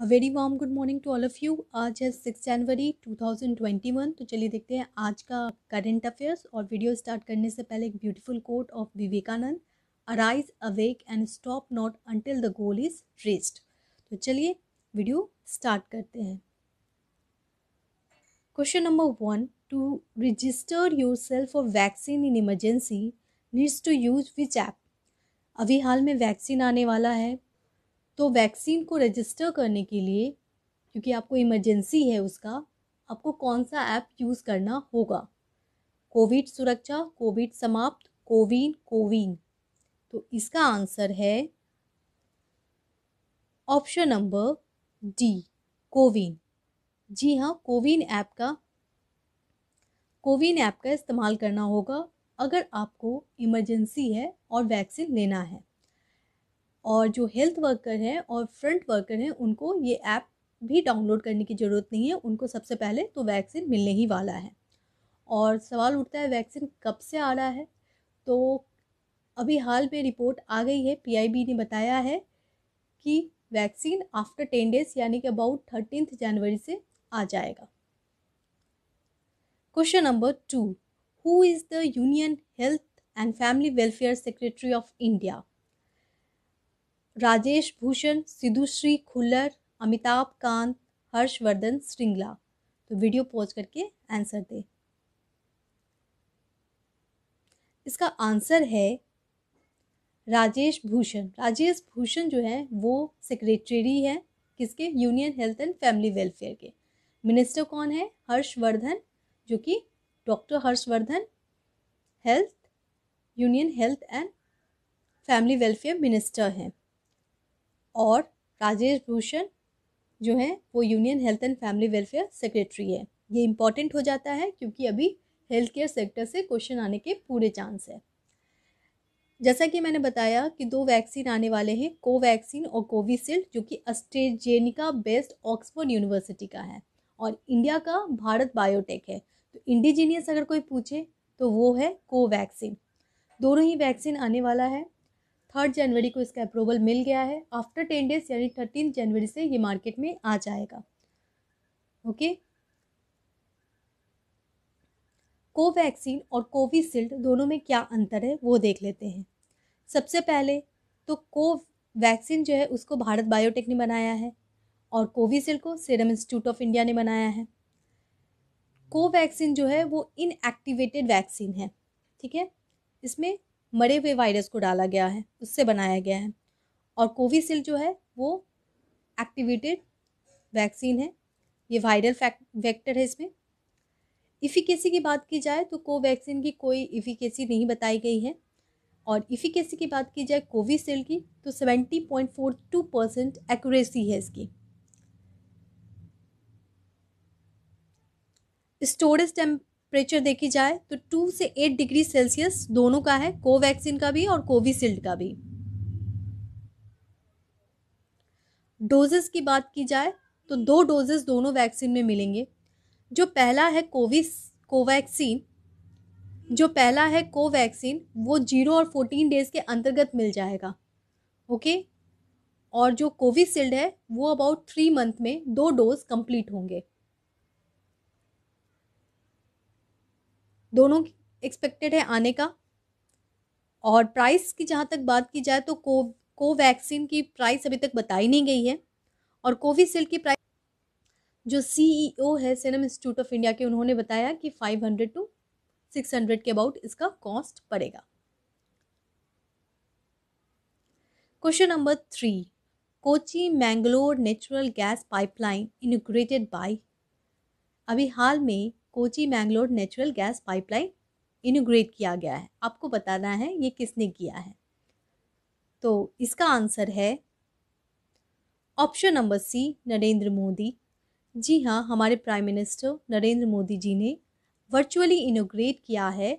A very warm good morning to all of you. आज है 6 जनवरी 2021। तो चलिए देखते हैं आज का करंट अफेयर्स। और वीडियो स्टार्ट करने से पहले एक beautiful quote of Vivekananda, arise awake and stop not until the goal is reached. तो चलिए वीडियो स्टार्ट करते हैं। Question number 1, to register yourself for vaccine in emergency needs to use which app. अभी हाल में वैक्सीन आने वाला है, तो वैक्सीन को रजिस्टर करने के लिए, क्योंकि आपको इमरजेंसी है उसका, आपको कौन सा ऐप यूज़ करना होगा? कोविड सुरक्षा, कोविड समाप्त, कोविन, कोविन। तो इसका आंसर है ऑप्शन नंबर डी, कोविन। जी हाँ, कोविन ऐप का इस्तेमाल करना होगा अगर आपको इमरजेंसी है और वैक्सीन लेना है। और जो हेल्थ वर्कर हैं और फ्रंट वर्कर हैं उनको ये ऐप भी डाउनलोड करने की ज़रूरत नहीं है। उनको सबसे पहले तो वैक्सीन मिलने ही वाला है। और सवाल उठता है वैक्सीन कब से आ रहा है? तो अभी हाल में रिपोर्ट आ गई है, पीआईबी ने बताया है कि वैक्सीन आफ्टर 10 डेज यानी कि अबाउट 13 जनवरी से आ जाएगा। Question number 2, who is the union health and family welfare secretary of India? Rajesh Bhushan, Sindhushree Khullar, Amitabh Kant, Harshvardhan Shringla. तो वीडियो पॉज करके आंसर दे। इसका आंसर है राजेश भूषण। राजेश भूषण जो है वो सेक्रेटरी है किसके? Union health and family welfare के। मिनिस्टर कौन है? हर्षवर्धन, जो कि doctor Harshvardhan union health and family welfare minister हैं। और राजेश भूषण जो है वो union health and family welfare secretary है। ये इंपॉर्टेंट हो जाता है क्योंकि अभी हेल्थ केयर सेक्टर से क्वेश्चन आने के पूरे चांस है। जैसा कि मैंने बताया कि 2 वैक्सीन आने वाले हैं, कोवैक्सीन और कोविशील्ड, जो कि एस्ट्रेजेनिका बेस्ड ऑक्सफोर्ड यूनिवर्सिटी का है और इंडिया का भारत बायोटेक है। तो इंडिजीनियस अगर कोई पूछे तो वो है कोवैक्सीन। दोनों ही वैक्सीन आने वाला है। 3 जनवरी को इसका अप्रूवल मिल गया है। आफ्टर 10 डेज यानी 13 जनवरी से ये मार्केट में आ जाएगा। ओके, कोवैक्सीन और कोविशील्ड दोनों में क्या अंतर है वो देख लेते हैं। सबसे पहले तो कोवैक्सीन जो है उसको भारत बायोटेक ने बनाया है और कोविशील्ड को सीरम इंस्टीट्यूट ऑफ इंडिया ने बनाया है। कोवैक्सीन जो है वो इनएक्टिवेटेड वैक्सीन है, ठीक है, इसमें मरे हुए वायरस को डाला गया है, उससे बनाया गया है। और कोविशील्ड जो है वो एक्टिवेटेड वैक्सीन है, ये वायरल वेक्टर है। इसमें इफिकेसी की बात की जाए तो कोवैक्सीन की कोई इफिकेसी नहीं बताई गई है। और इफिकेसी की बात की जाए कोविशील्ड की तो 70.42% एक्यूरेसी है इसकी। स्टोरेज टेम्परेचर देखी जाए तो 2 से 8 डिग्री सेल्सियस दोनों का है, कोवैक्सीन का भी और कोविशील्ड का भी। डोजेस की बात की जाए तो 2 डोजेस दोनों वैक्सीन में मिलेंगे। जो पहला है कोवैक्सीन वो 0 और 14 डेज के अंतर्गत मिल जाएगा। ओके, और जो कोविशील्ड है वो अबाउट 3 मंथ में 2 डोज कंप्लीट होंगे। दोनों एक्सपेक्टेड है आने का। और प्राइस की जहाँ तक बात की जाए तो कोवैक्सीन की प्राइस अभी तक बताई नहीं गई है और कोविशील्ड की प्राइस जो सीईओ है सीरम इंस्टीट्यूट ऑफ इंडिया के, उन्होंने बताया कि 500 to 600 के अबाउट इसका कॉस्ट पड़ेगा। Question number 3, Kochi Mangalore natural gas pipeline inaugurated bye. अभी हाल में Kochi Mangalore natural gas pipeline inaugurate किया गया है। आपको बताना है ये किसने किया है। तो इसका आंसर है option number C, Narendra Modi. जी हाँ, हमारे प्राइम मिनिस्टर नरेंद्र मोदी जी ने वर्चुअली इनॉग्रेट किया है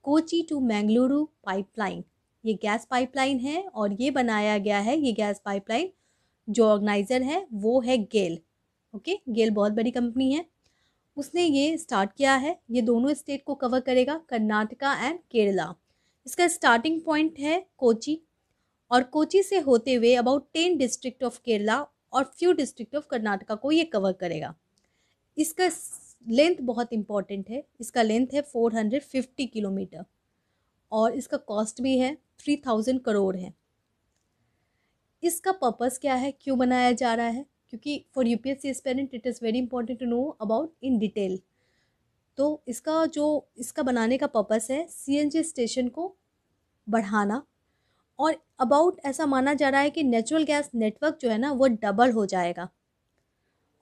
कोची टू मैंगलुरु पाइपलाइन। ये गैस पाइपलाइन है और ये बनाया गया है, ये गैस पाइपलाइन जो ऑर्गेनाइजर है वो है गेल। ओके, गेल बहुत बड़ी कंपनी है, उसने ये स्टार्ट किया है। ये दोनों स्टेट को कवर करेगा, कर्नाटका एंड केरला। इसका स्टार्टिंग पॉइंट है कोची और कोची से होते हुए अबाउट 10 डिस्ट्रिक्ट ऑफ केरला और फ्यू डिस्ट्रिक्ट ऑफ कर्नाटका को ये कवर करेगा। इसका लेंथ बहुत इंपॉर्टेंट है, इसका लेंथ है 450 किलोमीटर और इसका कॉस्ट भी है 3000 करोड़ है। इसका पर्पस क्या है, क्यों बनाया जा रहा है, क्योंकि for UPSC aspirant it is very important to know about in detail. तो इसका बनाने का पर्पस है सीएनजी स्टेशन को बढ़ाना, और अबाउट ऐसा माना जा रहा है कि नेचुरल गैस नेटवर्क जो है ना वो डबल हो जाएगा,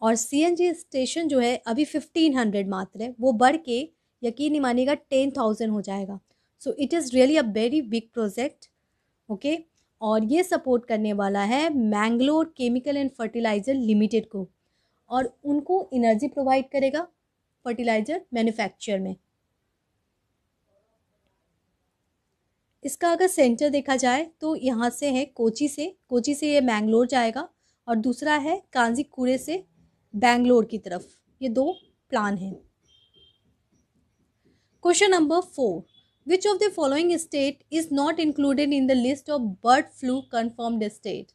और सीएनजी स्टेशन जो है अभी 1500 मात्र है, वो बढ़ के यकीन नहीं मानिएगा 10,000 हो जाएगा। So it is really a very big project, okay. और ये सपोर्ट करने वाला है Mangalore chemical and fertiliser limited को, और उनको एनर्जी प्रोवाइड करेगा फर्टिलाइज़र मैन्युफैक्चर में। इसका अगर सेंटर देखा जाए तो यहाँ से है कोची से ये मैंगलोर जाएगा, और दूसरा है कांजीकुरे से बैंगलोर की तरफ। ये दो प्लान हैं। Question number 4, which of the following state is not included in the list of bird flu confirmed state.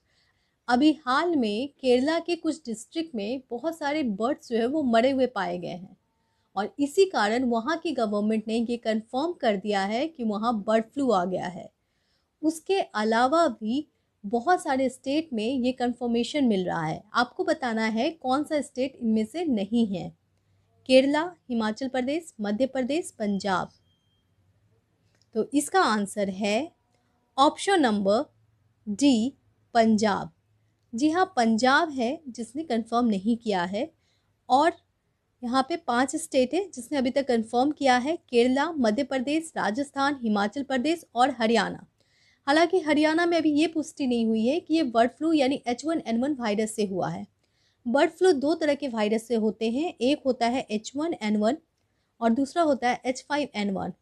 अभी हाल में केरला के कुछ डिस्ट्रिक्ट में बहुत सारे बर्ड्स जो है वो मरे हुए पाए गए हैं, और इसी कारण वहाँ की गवर्नमेंट ने ये कंफर्म कर दिया है कि वहाँ बर्ड फ्लू आ गया है। उसके अलावा भी बहुत सारे स्टेट में ये कंफर्मेशन मिल रहा है। आपको बताना है कौन सा स्टेट इनमें से नहीं है। केरला, हिमाचल प्रदेश, मध्य प्रदेश, पंजाब। तो इसका आंसर है ऑप्शन नंबर डी, पंजाब। जी हाँ, पंजाब है जिसने कंफर्म नहीं किया है, और यहाँ पे 5 स्टेट है जिसने अभी तक कंफर्म किया है, केरला, मध्य प्रदेश, राजस्थान, हिमाचल प्रदेश और हरियाणा। हालांकि हरियाणा में अभी ये पुष्टि नहीं हुई है कि ये बर्ड फ्लू यानी H1N1 वायरस से हुआ है। बर्ड फ्लू 2 तरह के वायरस से होते हैं, एक होता है H1N1 और दूसरा होता है H5N1।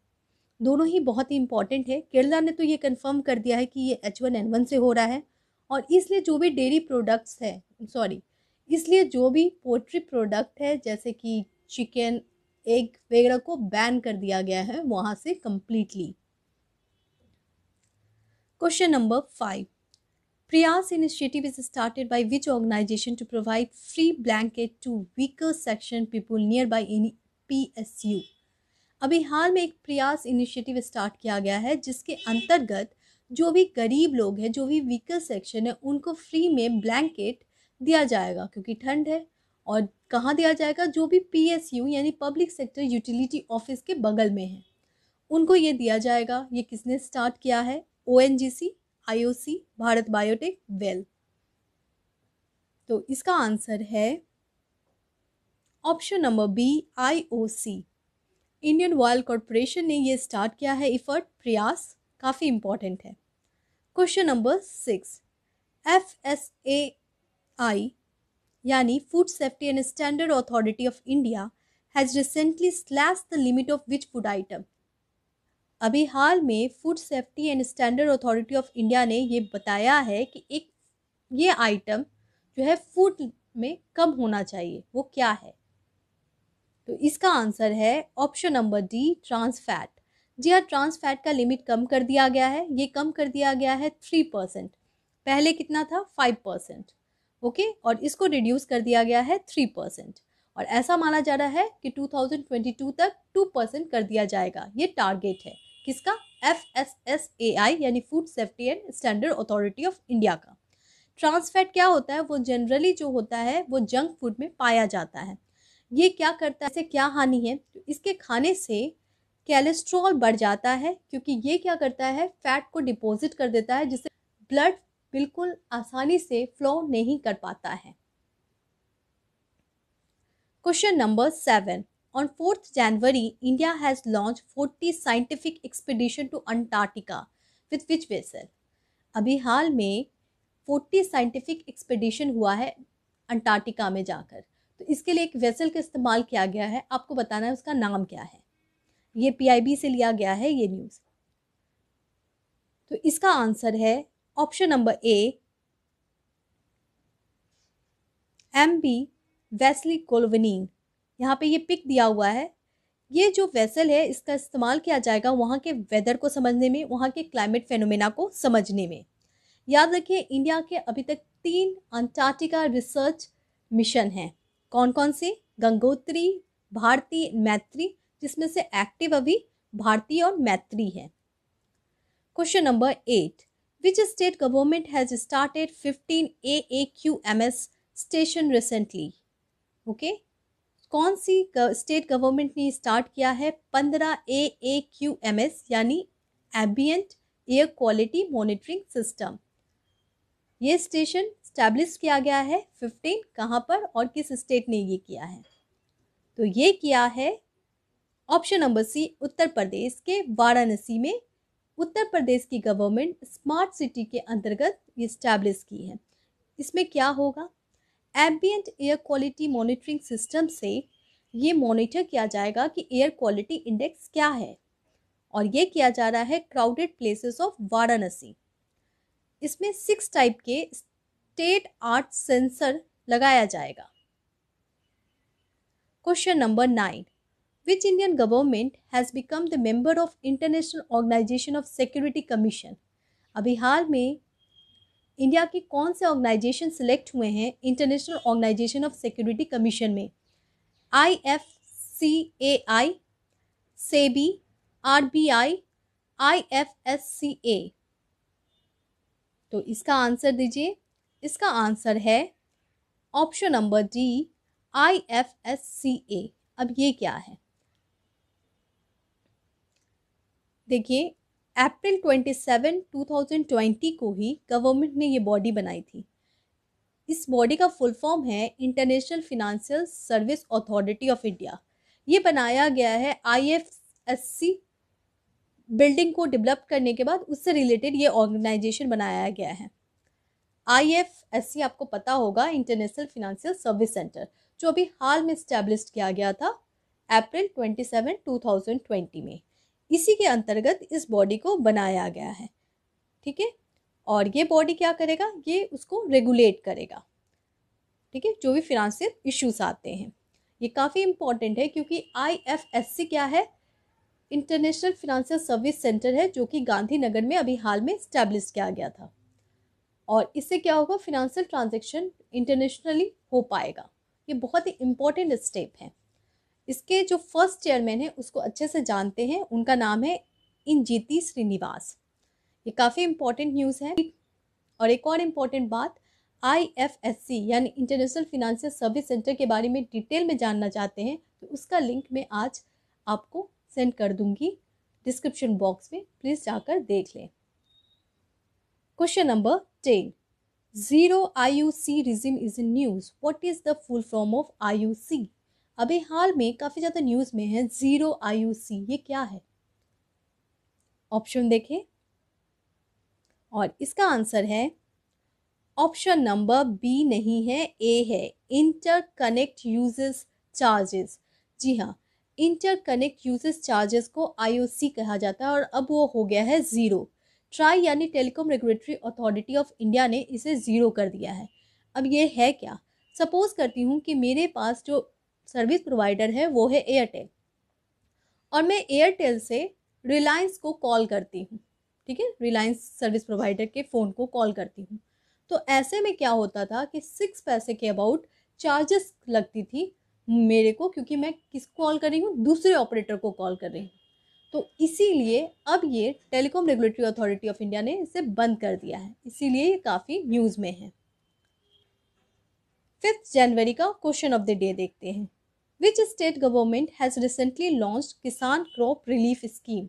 दोनों ही बहुत ही इंपॉर्टेंट है। केरला ने तो ये कंफर्म कर दिया है कि ये H1N1 से हो रहा है, और इसलिए जो भी डेयरी प्रोडक्ट्स है इसलिए जो भी पोल्ट्री प्रोडक्ट है जैसे कि चिकन, एग वगैरह को बैन कर दिया गया है वहाँ से completely. Question number 5, Prayas initiative is started by which organisation to provide free blanket to weaker section people nearby in PSU। अभी हाल में एक प्रयास इनिशिएटिव स्टार्ट किया गया है जिसके अंतर्गत जो भी गरीब लोग हैं, जो भी वीकर सेक्शन है, उनको फ्री में ब्लैंकेट दिया जाएगा, क्योंकि ठंड है। और कहाँ दिया जाएगा, जो भी PSU यानी पब्लिक सेक्टर यूटिलिटी ऑफिस के बगल में है उनको ये दिया जाएगा। ये किसने स्टार्ट किया है, ONGC, IOC, Bharat Biotech, well. तो इसका आंसर है option number B, IOC। Indian Oil Corporation ने ये स्टार्ट किया है इफर्ट, प्रयास काफ़ी इंपॉर्टेंट है। क्वेश्चन नंबर 6, FSAI यानी food safety and standard authority of India has recently slash the limit of which food item. अभी हाल में food safety and standard authority of India ने ये बताया है कि एक ये आइटम जो है फूड में कम होना चाहिए, वो क्या है। तो इसका आंसर है option number D, trans fat. जी हाँ, ट्रांस फैट का लिमिट कम कर दिया गया है। ये कम कर दिया गया है 3%, पहले कितना था 5%, ओके, और इसको रिड्यूस कर दिया गया है 3%, और ऐसा माना जा रहा है कि 2022 तक 2% कर दिया जाएगा। ये टारगेट है किसका, FSSAI यानी food safety and standard authority of India का। ट्रांस फैट क्या होता है, वो जनरली जो होता है वो जंक फूड में पाया जाता है। ये क्या करता है, इससे क्या हानि है, तो इसके खाने से कोलेस्ट्रॉल बढ़ जाता है, क्योंकि ये क्या करता है, फैट को डिपॉजिट कर देता है, जिससे ब्लड बिल्कुल आसानी से फ्लो नहीं कर पाता है। Question number 7, on 4th January India has launch 40 scientific expedition to Antarctica with which vessel. अभी हाल में 40 साइंटिफिक एक्सपीडिशन हुआ है अंटार्कटिका में जाकर। तो इसके लिए एक वेसल का इस्तेमाल किया गया है, आपको बताना है उसका नाम क्या है। ये PIB से लिया गया है ये न्यूज़। तो इसका आंसर है ऑप्शन नंबर ए, MV वेस्ली कोलवनीन। यहाँ पे ये पिक दिया हुआ है। ये जो वेसल है इसका इस्तेमाल किया जाएगा वहाँ के वेदर को समझने में, वहाँ के क्लाइमेट फेनोमेना को समझने में। याद रखिए, इंडिया के अभी तक 3 अंटार्कटिका रिसर्च मिशन हैं। कौन कौन से? गंगोत्री, भारती, मैत्री, जिसमें से एक्टिव अभी भारती और मैत्री है। Question number 8, which state government has started 15 AAQMS station recently? Okay, कौन सी स्टेट गवर्नमेंट ने स्टार्ट किया है 15 AAQMS यानी ambient air quality monitoring system? ये स्टेशन स्टैब्लिश किया गया है 15, कहाँ पर और किस स्टेट ने ये किया है? तो ये किया है ऑप्शन नंबर सी, उत्तर प्रदेश के वाराणसी में। उत्तर प्रदेश की गवर्नमेंट स्मार्ट सिटी के अंतर्गत ये स्टैब्लिश की है। इसमें क्या होगा? Ambient air quality monitoring system से ये मॉनिटर किया जाएगा कि एयर क्वालिटी इंडेक्स क्या है, और ये किया जा रहा है क्राउडेड प्लेसेस ऑफ वाराणसी। इसमें 6 टाइप के स्टेट आर्ट सेंसर लगाया जाएगा। Question number 9, which Indian government has become the member of International Organization of Security Commission? अभी हाल में इंडिया के कौन से ऑर्गेनाइजेशन सिलेक्ट हुए हैं International Organization of Security Commission में? IFCAI, SEBI, RBI, IFSCA। तो इसका आंसर दीजिए। इसका आंसर है ऑप्शन नंबर डी, IFSCA। अब ये क्या है? देखिए, अप्रैल 27, 2020 को ही गवर्नमेंट ने ये बॉडी बनाई थी। इस बॉडी का फुल फॉर्म है international financial service authority of India. ये बनाया गया है IFSC बिल्डिंग को डेवलप करने के बाद, उससे रिलेटेड ये ऑर्गेनाइजेशन बनाया गया है। IFSC आपको पता होगा, इंटरनेशनल फिनेंशियल सर्विस सेंटर, जो अभी हाल में स्टैब्लिश किया गया था अप्रैल 27, 2020 में। इसी के अंतर्गत इस बॉडी को बनाया गया है। ठीक है, और ये बॉडी क्या करेगा? ये उसको रेगुलेट करेगा। ठीक है, जो भी फिनेंशियल इश्यूज आते हैं। ये काफ़ी इंपॉर्टेंट है क्योंकि IFSC क्या है? इंटरनेशनल फिनेंशियल सर्विस सेंटर है, जो कि गांधीनगर में अभी हाल में स्टैब्लिश किया गया था। और इससे क्या होगा? फिनेंशियल ट्रांजैक्शन इंटरनेशनली हो पाएगा। ये बहुत ही इंपॉर्टेंट स्टेप है। इसके जो फर्स्ट चेयरमैन है उसको अच्छे से जानते हैं, उनका नाम है इंजेति श्रीनिवास। ये काफ़ी इंपॉर्टेंट न्यूज़ है। और एक और इम्पॉर्टेंट बात, IFSC यानी इंटरनेशनल फिनेंशियल सर्विस सेंटर के बारे में डिटेल में जानना चाहते हैं तो उसका लिंक मैं आज आपको सेंड कर दूंगी डिस्क्रिप्शन बॉक्स में, प्लीज़ जाकर देख लें। Question number 10, Zero IUC regime is in news. What is the full form of IUC? अभी हाल में काफ़ी ज़्यादा न्यूज़ में है Zero IUC। ये क्या है? ऑप्शन देखें, और इसका आंसर है ऑप्शन नंबर बी नहीं है, ए है, इंटरकनेक्ट यूजेस चार्जेस। जी हाँ, इंटरकनेक्ट यूजेस चार्जेस को IUC कहा जाता है, और अब वो हो गया है ज़ीरो। ट्राई यानी telecom regulatory authority of India ने इसे ज़ीरो कर दिया है। अब ये है क्या? सपोज करती हूँ कि मेरे पास जो सर्विस प्रोवाइडर है वो है एयरटेल, और मैं एयरटेल से रिलायंस को कॉल करती हूँ। ठीक है, रिलायंस सर्विस प्रोवाइडर के फ़ोन को कॉल करती हूँ। तो ऐसे में क्या होता था कि 6 पैसे के अबाउट चार्जेस लगती थी मेरे को, क्योंकि मैं किसको कॉल कर रही हूँ? दूसरे ऑपरेटर को कॉल कर रही हूँ। तो इसीलिए अब ये telecom regulatory authority of India ने इसे बंद कर दिया है, इसीलिए ये काफ़ी न्यूज़ में है। 5 जनवरी का क्वेश्चन ऑफ द डे देखते हैं। Which state government has recently launched किसान क्रॉप रिलीफ स्कीम?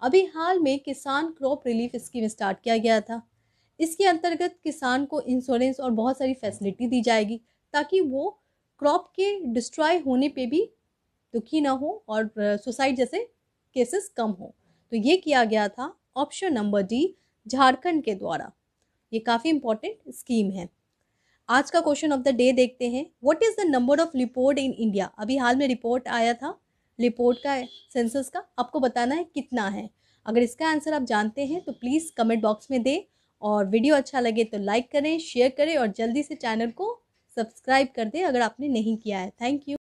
अभी हाल में किसान क्रॉप रिलीफ स्कीम स्टार्ट किया गया था। इसके अंतर्गत किसान को इंश्योरेंस और बहुत सारी फैसिलिटी दी जाएगी ताकि वो क्रॉप के डिस्ट्रॉय होने पे भी दुखी ना हो और सुसाइड जैसे केसेस कम हो। तो ये किया गया था ऑप्शन नंबर डी, झारखंड के द्वारा। ये काफ़ी इंपॉर्टेंट स्कीम है। आज का क्वेश्चन ऑफ द डे देखते हैं। What is the number of leopard in India? अभी हाल में रिपोर्ट आया था लिपोर्ड का, सेंसस का। आपको बताना है कितना है। अगर इसका आंसर आप जानते हैं तो प्लीज़ कमेंट बॉक्स में दें, और वीडियो अच्छा लगे तो लाइक करें, शेयर करें, और जल्दी से चैनल को सब्सक्राइब कर दें अगर आपने नहीं किया है। Thank you.